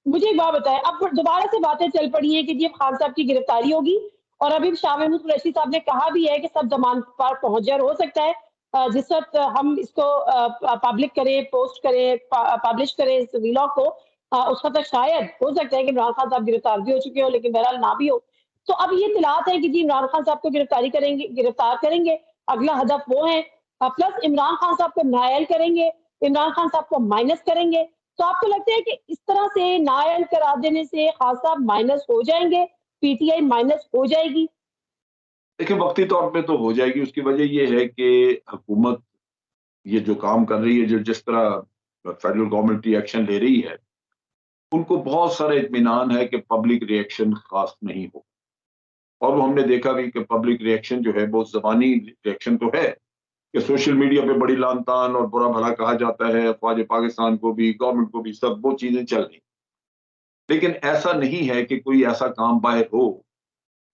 مجھے ایک بات بتائیں، اب دوبارہ سے باتیں چل پڑی ہیں کہ جی اب خان صاحب کی گرفتاری ہوگی، اور ابھی شاہ محمود قریشی صاحب نے کہا بھی ہے کہ سب ضمانت پر پہنچ جائے، اور ہو سکتا ہے جس وقت ہم اس کو پبلک کریں، پوسٹ کریں، پبلش کریں اس ویلاگ کو، اس وقت تک شاید ہو سکتا ہے کہ عمران خان صاحب گرفتار بھی ہو چکے ہو، لیکن بہرحال نہ بھی ہو۔ تو اب یہ اطلاعات ہیں کہ جی عمران خان صاحب کو گرفتار کریں گے، اگلا ہدف وہ ہے، پلس عمران خان صاحب کو نائل کریں گے، عمران خان صاحب کو مائنس کریں گے۔ تو آپ کو لگتا ہے کہ اس طرح سے نائل کرا دینے سے خان صاحب مائنس ہو جائیں گے، پی ٹی آئی مائنس ہو جائے گی؟ دیکھیں وقتی طور پہ تو ہو جائے گی، اس کی وجہ یہ ہے کہ حکومت یہ جو کام کر رہی ہے، جو جس طرح فیڈرل گورنمنٹ ری ایکشن لے رہی ہے، ان کو بہت سارا اطمینان ہے کہ پبلک ری ایکشن خاص نہیں ہو، اور وہ ہم نے دیکھا بھی کہ پبلک ری ایکشن جو ہے بہت زبانی ری ایکشن تو ہے کہ سوشل میڈیا پہ بڑی لان تان اور برا بھلا کہا جاتا ہے، افواج پاکستان کو بھی، گورنمنٹ کو بھی، سب وہ چیزیں چل رہی، لیکن ایسا نہیں ہے کہ کوئی ایسا کام باہر ہو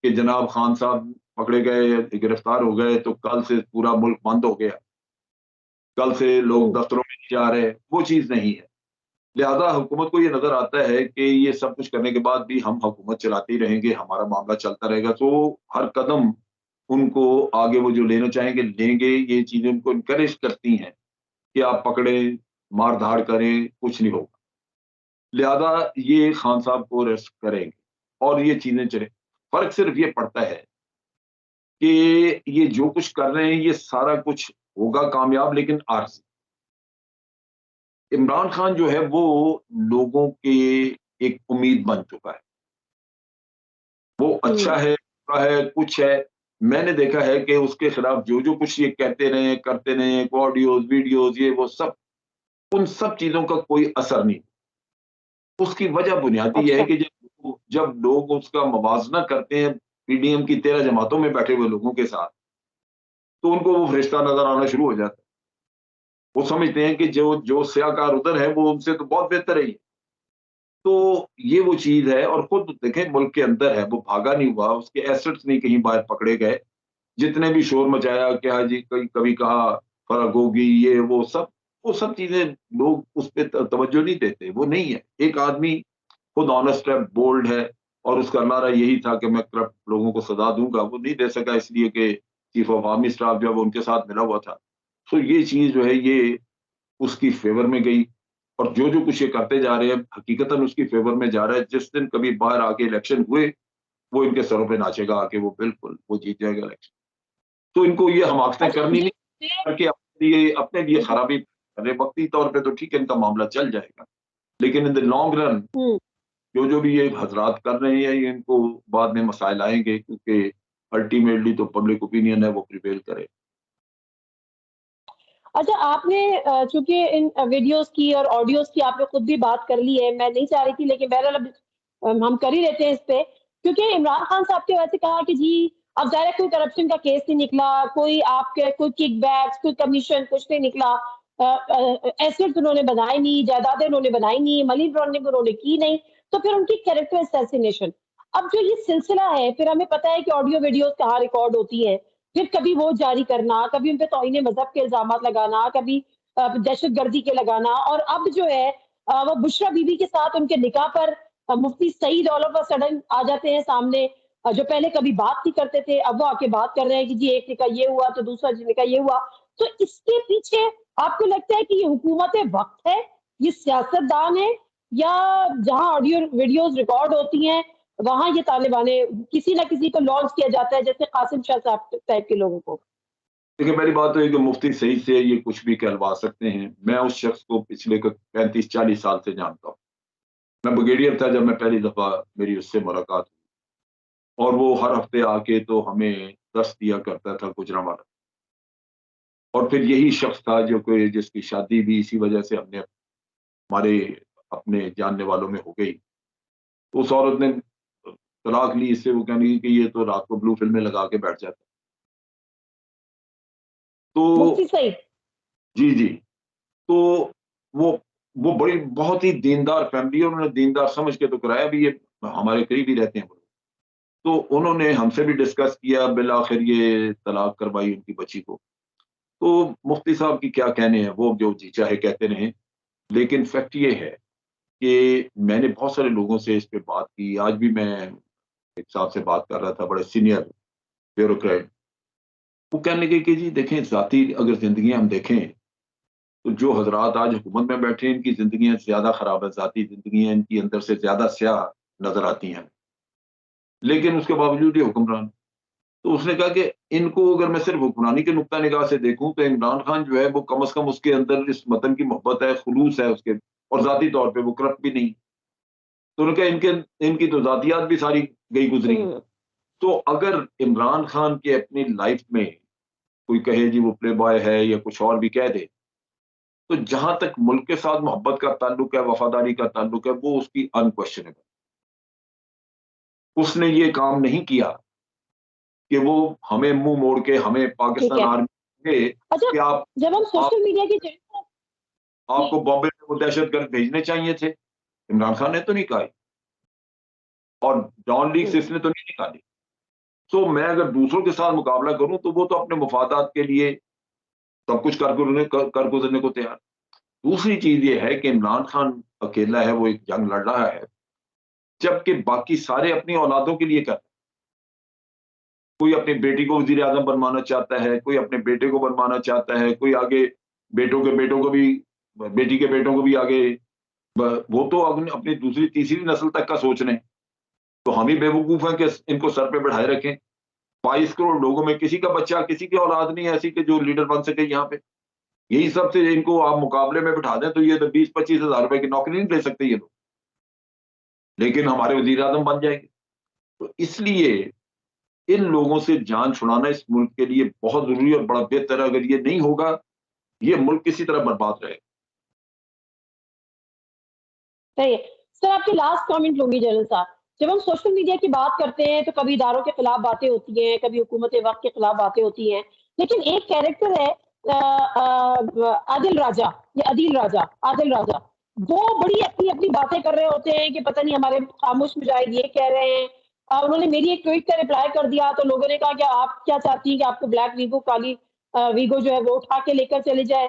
کہ جناب خان صاحب پکڑے گئے، گرفتار ہو گئے تو کل سے پورا ملک بند ہو گیا، کل سے لوگ دفتروں میں نہیں جا رہے، وہ چیز نہیں ہے۔ لہذا حکومت کو یہ نظر آتا ہے کہ یہ سب کچھ کرنے کے بعد بھی ہم حکومت چلاتے رہیں گے، ہمارا معاملہ چلتا رہے گا، تو ہر قدم ان کو آگے وہ جو لینا چاہیں گے لیں گے۔ یہ چیزیں ان کو انکریج کرتی ہیں کہ آپ پکڑیں، مار دھاڑ کریں، کچھ نہیں ہوگا، لہذا یہ خان صاحب کو ریسٹ کریں گے اور یہ چیزیں چلیں۔ فرق صرف یہ پڑتا ہے کہ یہ جو کچھ کر رہے ہیں یہ سارا کچھ ہوگا کامیاب، لیکن عارضی۔ عمران خان جو ہے وہ لوگوں کے ایک امید بن چکا ہے، وہ اچھا ہے، برا ہے، کچھ ہے۔ میں نے دیکھا ہے کہ اس کے خلاف جو جو کچھ یہ کہتے رہے، کرتے رہے، آڈیوز، ویڈیوز، یہ وہ سب، ان سب چیزوں کا کوئی اثر نہیں۔ اس کی وجہ بنیادی یہ ہے اچھا، کہ جب لوگ اس کا موازنہ کرتے ہیں پی ڈی ایم کی 13 جماعتوں میں بیٹھے ہوئے لوگوں کے ساتھ، تو ان کو وہ فرشتہ نظر آنا شروع ہو جاتا ہے۔ وہ سمجھتے ہیں کہ جو سیاہ کار ادھر ہے وہ ان سے تو بہت بہتر ہے۔ تو یہ وہ چیز ہے، اور خود دیکھیں ملک کے اندر ہے، وہ بھاگا نہیں ہوا، اس کے ایسٹس نہیں کہیں باہر پکڑے گئے۔ جتنے بھی شور مچایا کہ ہاں جی کبھی کہا فرق ہوگی، یہ وہ سب چیزیں لوگ اس پہ توجہ نہیں دیتے، وہ نہیں ہے۔ ایک آدمی خود آنےسٹ ہے، بولڈ ہے، اور اس کا نعرہ یہی تھا کہ میں کرپٹ لوگوں کو سزا دوں گا، وہ نہیں دے سکا اس لیے کہ چیف آف آرمی اسٹاف جو ہے وہ ان کے ساتھ ملا ہوا تھا۔ تو یہ چیز جو ہے یہ اس کی فیور میں گئی، اور جو جو کچھ یہ کرتے جا رہے ہیں حقیقتاً اس کی فیور میں جا رہا ہے۔ جس دن کبھی باہر آ کے الیکشن ہوئے وہ ان کے سروں پہ ناچے گا آ کے، وہ بالکل وہ جیت جائے گا الیکشن۔ تو ان کو یہ حماقتیں اچھا کرنی جی، نہیں کر کے اپنے لیے خرابی کرے۔ وقتی طور پہ تو ٹھیک ہے، ان کا معاملہ چل جائے گا، لیکن ان دا لانگ رن جو بھی یہ حضرات کر رہے ہیں یہ ان کو بعد میں مسائل آئیں گے، کیونکہ الٹیمیٹلی تو پبلک اوپینین ہے وہ پریویل کرے۔ اچھا آپ نے چونکہ ان ویڈیوز کی اور آڈیوز کی آپ نے خود بھی بات کر لی ہے، میں نہیں چاہ رہی تھی لیکن بہرحال اب ہم کر ہی لیتے ہیں اس پہ، کیونکہ عمران خان صاحب کے ویسے کہا کہ جی اب ظاہر ہے کوئی کرپشن کا کیس نہیں نکلا، کوئی آپ کے کوئی کک بیکس، کوئی کمیشن کچھ نہیں نکلا، ایسٹس انہوں نے بنائے نہیں، جائیدادیں انہوں نے بنائی نہیں، منی لانڈرنگ انہوں نے کی نہیں، تو پھر ان کی کیریکٹر اسیسینیشن۔ اب جو یہ سلسلہ ہے، پھر ہمیں پتہ ہے کہ آڈیو ویڈیوز کہاں ریکارڈ ہوتی ہے، پھر کبھی وہ جاری کرنا، کبھی ان پہ توہین مذہب کے الزامات لگانا، کبھی دہشت گردی کے لگانا، اور اب جو ہے وہ بشرا بی بی کے ساتھ ان کے نکاح پر مفتی سعید آل آف سڈن آ جاتے ہیں سامنے، جو پہلے کبھی بات نہیں کرتے تھے، اب وہ آ کے بات کر رہے ہیں کہ جی ایک نکاح یہ ہوا تو دوسرا نکاح یہ ہوا۔ تو اس کے پیچھے آپ کو لگتا ہے کہ یہ حکومت وقت ہے، یہ سیاست دان ہے، یا جہاں آڈیو ویڈیوز ریکارڈ ہوتی ہیں وہاں یہ طالبان کسی نہ کسی کو لانچ کیا جاتا ہے، جیسے قاسم شاہ صاحب ٹائپ کے لوگوں کو؟ دیکھیں پہلی بات تو یہ کہ مفتی صحیح سے یہ کچھ بھی کہلوا سکتے ہیں۔ میں اس شخص کو پچھلے 35-40 سال سے جانتا ہوں۔ میں بریگیڈیئر تھا جب میں پہلی دفعہ میری اس سے ملاقات ہوئی، اور وہ ہر ہفتے آ کے تو ہمیں دست دیا کرتا تھا گجرانوالہ، اور پھر یہی شخص تھا جو کہ جس کی شادی بھی اسی وجہ سے ہم نے ہمارے اپنے جاننے والوں میں ہو گئی۔ اس عورت نے طلاق لی اس سے، وہ کہنے لگی کہ یہ تو رات کو بلو فلمیں لگا کے بیٹھ جاتا ہے۔ تو مفتی سعید جی جی، تو وہ بڑی بہت ہی دیندار فیملی ہے، انہوں نے دیندار سمجھ کے تو کرایا بھی، یہ ہمارے قریب ہی رہتے ہیں وہ۔ تو انہوں نے ہم سے بھی ڈسکس کیا، بالآخر یہ طلاق کروائی ان کی بچی کو۔ تو مفتی صاحب کی کیا کہنے ہیں، وہ جو جی چاہے کہتے رہیں، لیکن فیکٹ یہ ہے کہ میں نے بہت سارے لوگوں سے اس پہ بات کی. آج بھی میں ایک صاحب سے بات کر رہا تھا, بڑے سینئر بیوروکریٹ. وہ کہنے لگے کہ جی دیکھیں, ذاتی اگر زندگیاں ہم دیکھیں تو جو حضرات آج حکومت میں بیٹھے ہیں ان کی زندگیاں زیادہ خراب ہے, ذاتی زندگیاں ان کی اندر سے زیادہ سیاہ نظر آتی ہیں, لیکن اس کے باوجود یہ حکمران. تو اس نے کہا کہ ان کو اگر میں صرف حکمرانی کے نقطہ نگاہ سے دیکھوں تو عمران خان جو ہے وہ کم از کم اس کے اندر اس وطن کی محبت ہے, خلوص ہے اس کے, اور ذاتی طور پہ وہ کرپٹ بھی نہیں. تو انہوں نے کہا ان کی تو ذاتیات بھی ساری گئی گزری. تو اگر عمران خان کے اپنی لائف میں کوئی کہے جی وہ پلے بوائے ہے یا کچھ اور بھی کہہ دے, تو جہاں تک ملک کے ساتھ محبت کا تعلق ہے, وفاداری کا تعلق ہے, وہ اس کی انکویسچنیبل. اس نے یہ کام نہیں کیا کہ وہ ہمیں منہ موڑ کے ہمیں پاکستان آرمی کہ جب ہم سوشل میڈیا کی آپ کو بامبے میں وہ دہشت گرد بھیجنے چاہیے تھے, عمران خان نے تو نہیں کہا, اور ڈان لیگز اس نے تو نہیں نکالی. تو میں اگر دوسروں کے ساتھ مقابلہ کروں تو وہ تو اپنے مفادات کے لیے سب کچھ کر گزرنے کو تیار. دوسری چیز یہ ہے کہ عمران خان اکیلا ہے, وہ ایک جنگ لڑ رہا ہے, جبکہ باقی سارے اپنی اولادوں کے لیے کرتے ہیں. کوئی اپنی بیٹی کو وزیر اعظم بنوانا چاہتا ہے, کوئی اپنے بیٹے کو بنوانا چاہتا ہے, کوئی آگے بیٹوں کو بھی, بیٹی کے بیٹوں کو بھی آگے, وہ تو اپنی دوسری تیسری نسل تک کا سوچ رہے ہیں. تو ہم ہی بیوقوف ہیں کہ ان کو سر پہ بڑھائے رکھیں. 22 کروڑ لوگوں میں کسی کا بچہ, کسی کی اولاد نہیں ایسی کہ جو لیڈر بن سکے یہاں پہ. یہی سب سے ان کو آپ مقابلے میں بٹھا دیں تو یہ 20-25 ہزار روپے کی نوکری نہیں لے سکتے یہ لوگ, لیکن ہمارے وزیر اعظم بن جائیں گے. تو اس لیے ان لوگوں سے جان چھڑانا اس ملک کے لیے بہت ضروری اور بڑا بہتر ہے. اگر یہ نہیں ہوگا یہ ملک کسی طرح برباد رہے. صحیح ہے سر, آپ کی لاسٹ کامنٹ لوں گی جنرل صاحب. جب ہم سوشل میڈیا کی بات کرتے ہیں تو کبھی اداروں کے خلاف باتیں ہوتی ہیں, کبھی حکومت وقت کے خلاف باتیں ہوتی ہیں, لیکن ایک کیریکٹر ہے عادل راجہ, وہ بڑی اپنی باتیں کر رہے ہوتے ہیں کہ پتہ نہیں ہمارے خاموش مجاہد یہ کہہ رہے ہیں. انہوں نے میری ایک ٹویٹ کا رپلائی کر دیا تو لوگوں نے کہا کہ آپ کیا چاہتی ہیں کہ آپ کو بلیک ویگو, کالی ویگو جو ہے وہ اٹھا کے لے کر چلے جائے.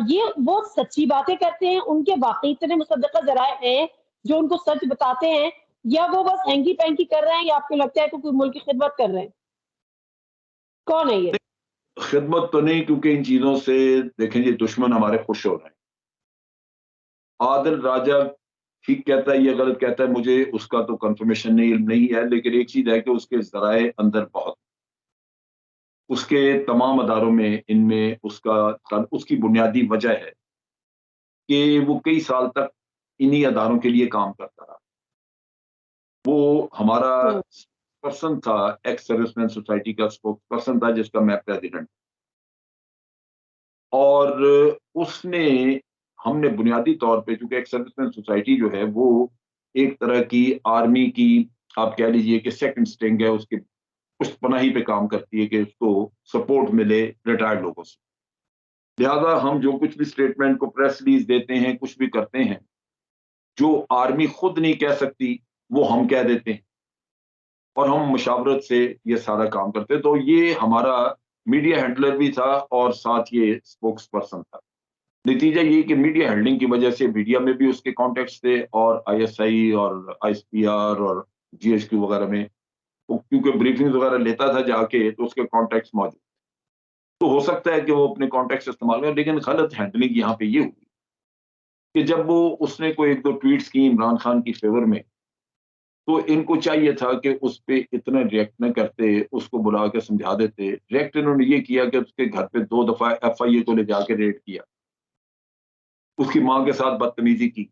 یہ وہ سچی باتیں کرتے ہیں, ان کے واقعی اتنے مصدقہ ذرائع ہیں جو ان کو سچ بتاتے ہیں, یا وہ بس ہینگی پینگی کر رہے ہیں, یا آپ کو لگتا ہے کہ کوئی ملک کی خدمت کر رہے ہیں؟ کون ہے یہ؟ خدمت تو نہیں, کیونکہ ان چیزوں سے دیکھیں جی دشمن ہمارے خوش ہو رہے ہیں. عادل راجہ ٹھیک کہتا ہے, یہ غلط کہتا ہے, مجھے اس کا تو کنفرمیشن نہیں ہے, لیکن ایک چیز ہے کہ اس کے ذرائع اندر بہت, اس کے تمام اداروں میں, ان میں اس کی بنیادی وجہ ہے کہ وہ کئی سال تک انہی اداروں کے لیے کام کرتا رہا. وہ ہمارا پرسن تھا, ایکس سروس مین سوسائٹی کا اسپوکس پرسن تھا, جس کا میں پریزیڈنٹ, اور اس نے, ہم نے بنیادی طور پہ, چونکہ ایکس سروس مین سوسائٹی جو ہے وہ ایک طرح کی آرمی کی آپ کہہ لیجئے کہ سیکنڈ سٹنگ ہے, اس کے پشت پناہی پہ کام کرتی ہے کہ اس کو سپورٹ ملے ریٹائرڈ لوگوں سے. لہذا ہم جو کچھ بھی اسٹیٹمنٹ کو پریس ریلیز دیتے ہیں, کچھ بھی کرتے ہیں, جو آرمی خود نہیں کہہ سکتی وہ ہم کہہ دیتے ہیں, اور ہم مشاورت سے یہ سارا کام کرتے. تو یہ ہمارا میڈیا ہینڈلر بھی تھا اور ساتھ یہ اسپوکس پرسن تھا. نتیجہ یہ کہ میڈیا ہینڈلنگ کی وجہ سے میڈیا میں بھی اس کے کانٹیکٹس تھے, اور ISI اور ISPR اور GHQ وغیرہ میں, کیونکہ بریفنگ وغیرہ لیتا تھا جا کے, تو اس کے کانٹیکٹس موجود. تو ہو سکتا ہے کہ وہ اپنے کانٹیکٹس استعمال کریں, لیکن غلط ہینڈلنگ یہاں پہ یہ ہوئی کہ جب اس نے کوئی 1-2 ٹویٹس کی عمران خان کی فیور میں, تو ان کو چاہیے تھا کہ اس پہ اتنا ریئیکٹ نہ کرتے, اس کو بلا کے سمجھا دیتے. ریئیکٹ انہوں نے یہ کیا کہ اس کے گھر پہ 2 دفعہ FIA کو لے جا کے ریڈ کیا, اس کی ماں کے ساتھ بدتمیزی کی.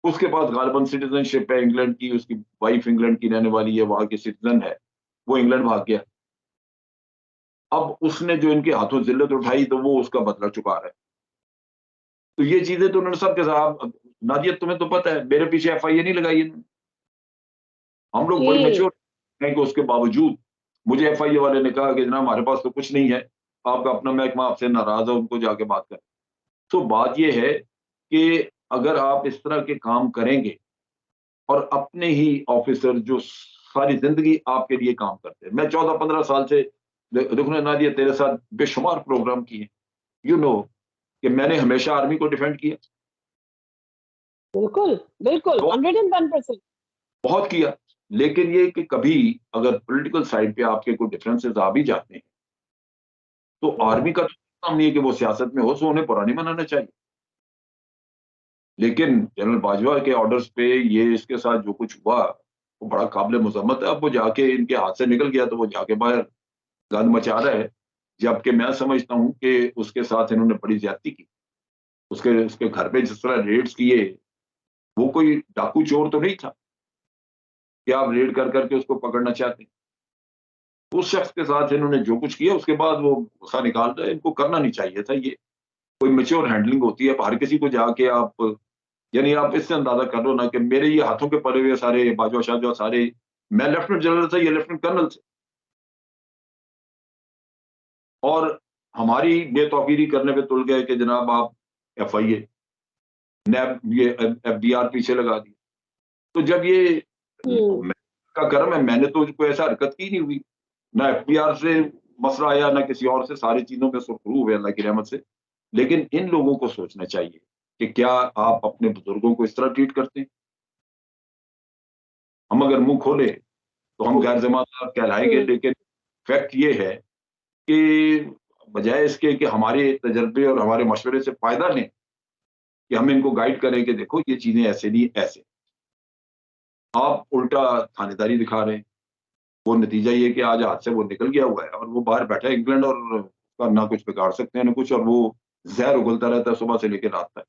اس کے پاس غالباً سٹیزن شپ ہے انگلینڈ کی, اس کی وائف انگلینڈ کی رہنے والی ہے, وہاں کی سٹیزن ہے, وہ انگلینڈ بھاگ گیا. اب اس نے جو ان کے ہاتھوں ذلت اٹھائی تو وہ اس کا بدلہ چکا رہا ہے. تو یہ چیزیں تو انہوں نے سب کے ساتھ, نادیت تمہیں تو پتہ ہے میرے پیچھے FIA نہیں لگائی انہوں نے. ہم لوگ بڑے میچور ہیں کہ اس کے باوجود مجھے FIA والے نے کہا کہ جناب ہمارے پاس تو کچھ نہیں ہے, آپ کا اپنا محکمہ آپ سے ناراض ہے, ان کو جا کے بات کریں. تو بات یہ ہے کہ اگر آپ اس طرح کے کام کریں گے, اور اپنے ہی آفیسر جو ساری زندگی آپ کے لیے کام کرتے ہیں, میں 14-15 سال سے دیکھنا نادیہ تیرے ساتھ بے شمار پروگرام کیے, کہ میں نے ہمیشہ آرمی کو ڈیفینڈ کیا, بالکل بالکل تو 101%. بہت کیا، لیکن یہ کہ کبھی اگر پولیٹیکل سائڈ پہ آپ کے کوئی ڈفرینسز آ بھی جاتے ہیں تو آرمی کا تو کام نہیں ہے کہ وہ سیاست میں ہو، سو انہیں پرانی منانا چاہیے. لیکن جنرل باجوہ کے آرڈرز پہ یہ اس کے ساتھ جو کچھ ہوا وہ بڑا قابل مذمت ہے. اب وہ جا کے ان کے ہاتھ سے نکل گیا تو وہ جا کے باہر گند مچا رہا ہے، جبکہ میں سمجھتا ہوں کہ اس کے ساتھ انہوں نے بڑی زیادتی کی. اس کے گھر پہ جس طرح ریڈز کیے، وہ کوئی ڈاکو چور تو نہیں تھا کہ آپ ریڈ کر کر کے اس کو پکڑنا چاہتے ہیں. اس شخص کے ساتھ انہوں نے جو کچھ کیا اس کے بعد وہ غصہ نکال رہا ہے. ان کو کرنا نہیں چاہیے تھا. یہ کوئی میچور ہینڈلنگ ہوتی ہے. ہر کسی کو جا کے آپ، یعنی آپ اس سے اندازہ کر لو نا کہ میرے یہ ہاتھوں کے پڑے ہوئے سارے باجوہ شاہجوہ سارے، میں لیفٹیننٹ جنرل تھا، یہ لیفٹیننٹ کرنل تھے، اور ہماری بے توقیری کرنے پہ تل گئے کہ جناب آپ ایف آئی اے نیب یہ ایف بی آر پیچھے لگا دی. تو جب یہ کا کرم ہے، میں نے تو کوئی ایسا حرکت کی نہیں ہوئی، نہ ایف بی آر سے مسئلہ آیا نہ کسی اور سے، ساری چیزوں میں سرخرو ہوئے اللہ کی رحمت سے. لیکن ان لوگوں کو سوچنا چاہیے کہ کیا آپ اپنے بزرگوں کو اس طرح ٹریٹ کرتے ہیں؟ ہم اگر منہ کھولے تو ہم غیر ذمہ دار کہلائیں گے، لیکن فیکٹ یہ ہے کہ بجائے اس کے کہ ہمارے تجربے اور ہمارے مشورے سے فائدہ لیں کہ ہم ان کو گائیڈ کریں کہ دیکھو یہ چیزیں ایسے نہیں ایسے، آپ الٹا تھانے داری دکھا رہے ہیں. وہ نتیجہ یہ کہ آج ہاتھ سے وہ نکل گیا ہوا ہے اور وہ باہر بیٹھا ہے انگلینڈ، اور اس کا نہ کچھ بگاڑ سکتے ہیں نہ کچھ، اور وہ زہر اگلتا رہتا ہے صبح سے لے کے رات تک.